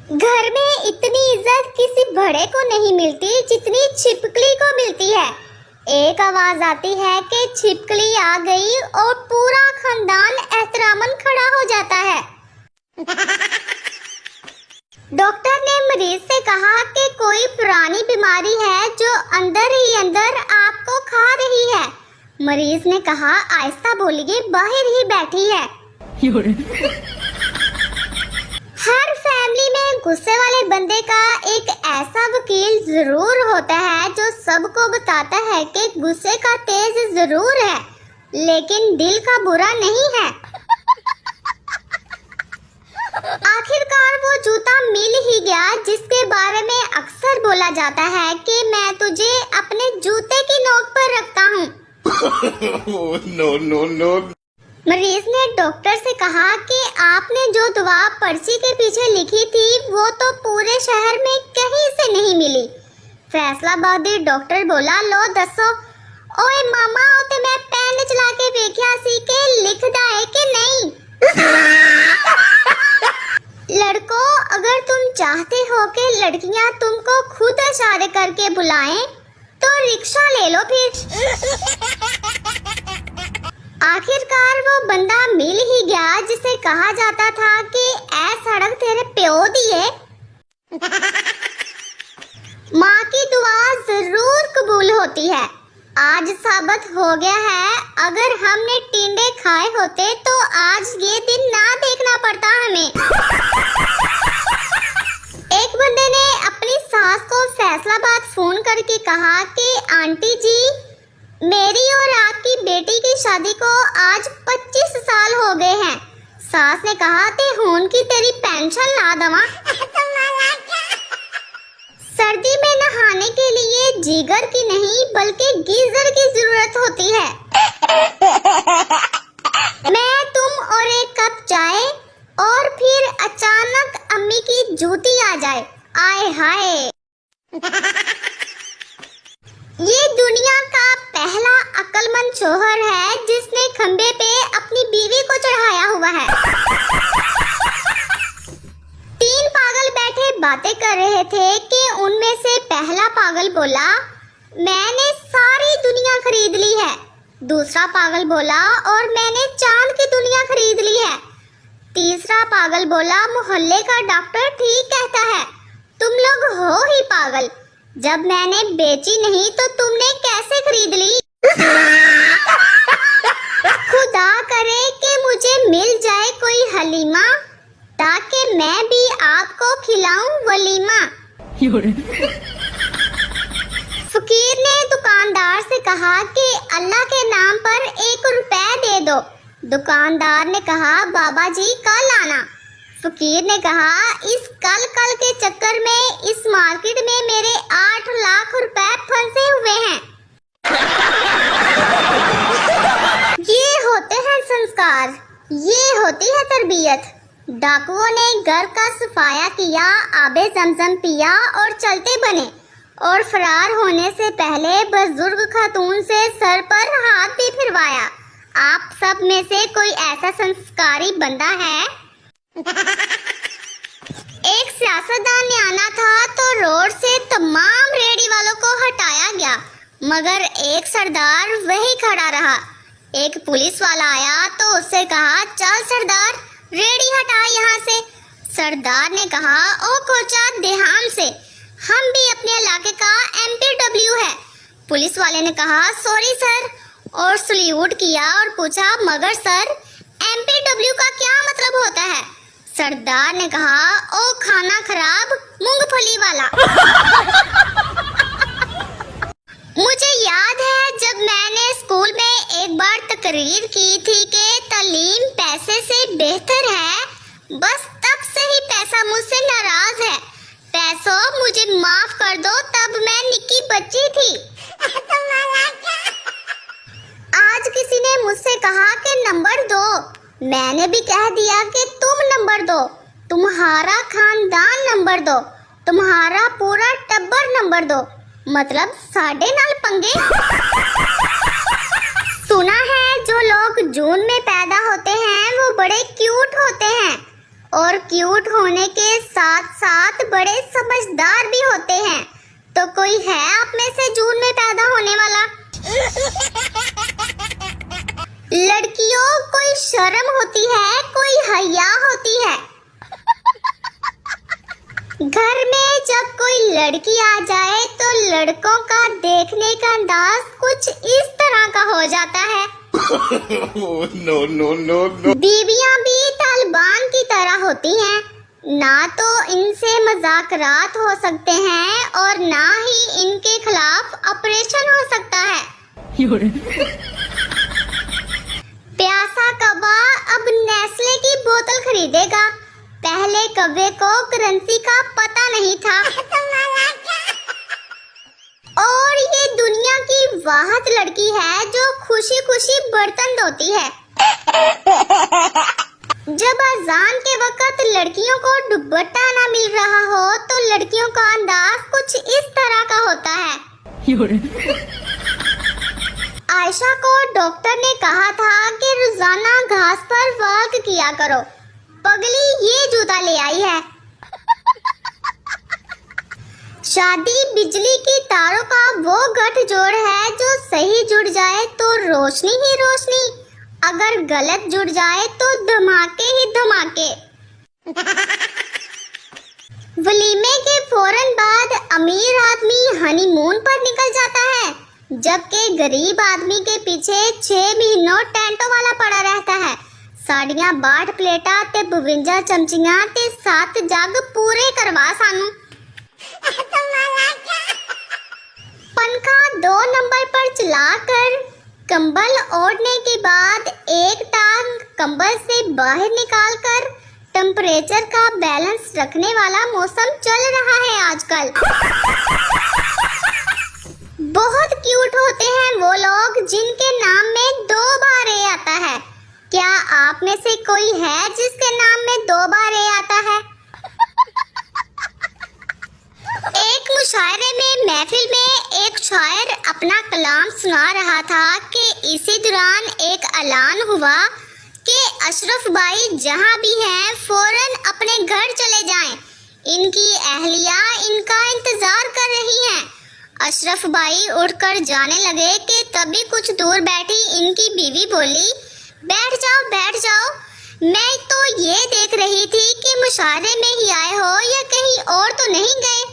घर में इतनी इज्जत किसी बड़े को नहीं मिलती जितनी छिपकली को मिलती है। एक आवाज आती है कि छिपकली आ गई और पूरा खानदान एहतरामन खड़ा हो जाता है। डॉक्टर ने मरीज से कहा कि कोई पुरानी बीमारी है जो अंदर ही अंदर आपको खा रही है। मरीज ने कहा, आहिस्ता बोलिए, बाहर ही बैठी है। हर फैमिली में गुस्से वाले बंदे का एक ऐसा वकील जरूर होता है जो सबको बताता है कि गुस्से का तेज जरूर है लेकिन दिल का बुरा नहीं है। आखिरकार वो जूता मिल ही गया जिसके बारे में अक्सर बोला जाता है कि मैं तुझे अपने जूते की नोक पर रखता हूँ। No no no. मरीज ने डॉक्टर से कहा कि आपने जो दवा पर्ची के पीछे लिखी थी वो तो पूरे शहर में कहीं से नहीं मिली। फैसलाबादी डॉक्टर बोला, लो दसो। ओए मामा, ते मैं पेन चला के देखिया सी के लिखदा है कि नहीं। लड़कों, अगर तुम चाहते हो कि लड़कियां तुमको खुद इशारे करके बुलाएं तो रिक्शा ले लो फिर। आखिरकार वो बंदा मिल ही गया जिसे कहा जाता था कि ऐ सड़क तेरे प्यो दी है। माँ की दुआ जरूर कबूल होती है। आज साबित हो गया है, अगर हमने टिंडे खाए होते तो आज ये दिन ना देखना पड़ता हमें। एक बंदे ने अपनी सास को फैसलाबाद फोन करके कहा कि आंटी जी, मेरी और आपकी बेटी की शादी को आज 25 साल हो गए हैं। सास ने कहा, ते हुन की तेरी पेंशन ला दवा। सर्दी में नहाने के लिए जीगर की नहीं बल्कि गीजर की जरूरत होती है। मैं, तुम और एक कप चाय और फिर अचानक अम्मी की जूती आ जाए। आए हाय। ये दुनिया का पहला अक्लमंद शोहर है जिसने खंबे पे अपनी बीवी को चढ़ाया हुआ है। तीन पागल बैठे बातें कर रहे थे कि उनमें से पहला पागल बोला, मैंने सारी दुनिया खरीद ली है। दूसरा पागल बोला, और मैंने चांद की दुनिया खरीद ली है। तीसरा पागल बोला, मोहल्ले का डॉक्टर ठीक कहता है, तुम लोग हो ही पागल। जब मैंने बेची नहीं तो तुमने कैसे खरीद ली? खुदा करे कि मुझे मिल जाए कोई हलीमा ताकि मैं भी आपको खिलाऊं वलीमा। फकीर ने दुकानदार से कहा कि अल्लाह के नाम पर 1 रुपए दे दो। दुकानदार ने कहा, बाबा जी कल आना। फकीर ने कहा, इस कल के चक्कर में इस मार्केट में मेरे 8 लाख रुपए फंसे हुए हैं। ये होते हैं संस्कार, ये होती है तरबियत। डाकुओं ने घर का सफाया किया, आबे जमजम पिया और चलते बने और फरार होने से पहले बुजुर्ग खातून से सर पर हाथ भी फिरवाया। आप सब में से कोई ऐसा संस्कारी बंदा है? एक सियासतदान ने आना था तो रोड से तमाम रेडी वालों को हटाया गया मगर एक सरदार वही खड़ा रहा। एक पुलिस वाला आया तो उससे कहा, चल सरदार, रेडी हटा यहाँ से। सरदार ने कहा, ओ कोचा देहाम से, हम भी अपने इलाके का MPW है। पुलिस वाले ने कहा, सॉरी सर, और सल्यूट किया और पूछा, मगर सर MPW का क्या मतलब होता है? सरदार ने कहा, ओ खाना खराब मूंगफली वाला। मुझे याद है जब मैंने स्कूल में एक बार तकरीर की थी कि तालीम पैसे से बेहतर है, बस तब से ही पैसा मुझसे नाराज है। पैसों, मुझे माफ कर दो, तब मैं निक्की बच्ची थी। आज किसी ने मुझसे कहा कि नंबर दो, मैंने भी कह दिया कि तुम नंबर दो। तुम्हारा खानदान नंबर दो, तुम्हारा पूरा टब्बर नंबर दो, मतलब साढ़े नाल पंगे। सुना है जो लोग जून में पैदा होते हैं वो बड़े क्यूट होते हैं और क्यूट होने के साथ साथ बड़े समझदार भी होते हैं। तो कोई है आप में से जून में पैदा होने वाला? लड़कियों, कोई शर्म होती है, कोई हया होती है। घर में जब कोई लड़की आ जाए तो लड़कों का देखने का अंदाज कुछ इस तरह का हो जाता है। no, no, no, no. बीवियां भी तालिबान की तरह होती हैं, ना तो इनसे मजाकरात हो सकते हैं और ना ही इनके खिलाफ ऑपरेशन हो सकता है। प्यासा कौवा अब नेस्ले की बोतल खरीदेगा। पहले कौवे को करेंसी का पता नहीं था। और ये दुनिया की वाहद लड़की है जो खुशी खुशी बर्तन धोती है। जब अजान के वक्त लड़कियों को दुपट्टा ना मिल रहा हो तो लड़कियों का अंदाज कुछ इस तरह का होता है। आयशा को डॉक्टर ने कहा था कि रोजाना घास पर वॉक किया करो। पगली ये जूता ले आई है। शादी बिजली की तारों का वो गठजोड़ है जो सही जुड़ जाए तो रोशनी ही रोशनी, अगर गलत जुड़ जाए तो धमाके ही धमाके। वलीमे के फौरन बाद अमीर आदमी हनीमून पर निकल जाता है, जबकि गरीब आदमी के पीछे 6 महीनों टेंटों वाला पड़ा रहता है। साड़ियां 62 प्लेटा ते 52 चमचियां ते 7 जग पूरे करवा सानू। पंखा 2 नंबर पर चलाकर कंबल ओढ़ने के बाद एक टांग कंबल से बाहर निकालकर टेम्परेचर का बैलेंस रखने वाला मौसम चल रहा है आजकल। बहुत क्यूट होते हैं वो लोग जिनके नाम में 2 बार ए आता है। क्या आप में से कोई है जिसके नाम में 2 बार ए आता है? एक मुशायरे में महफिल में एक शायर अपना कलाम सुना रहा था कि इसी दौरान एक ऐलान हुआ कि अशरफ भाई जहां भी हैं फौरन अपने घर चले जाएं। इनकी अहलिया इनका इंतजार कर रही हैं। अशरफ भाई उठकर जाने लगे कि तभी कुछ दूर बैठी इनकी बीवी बोली, बैठ जाओ, मैं तो ये देख रही थी कि मुशायरे में ही आए हो या कहीं और तो नहीं गए।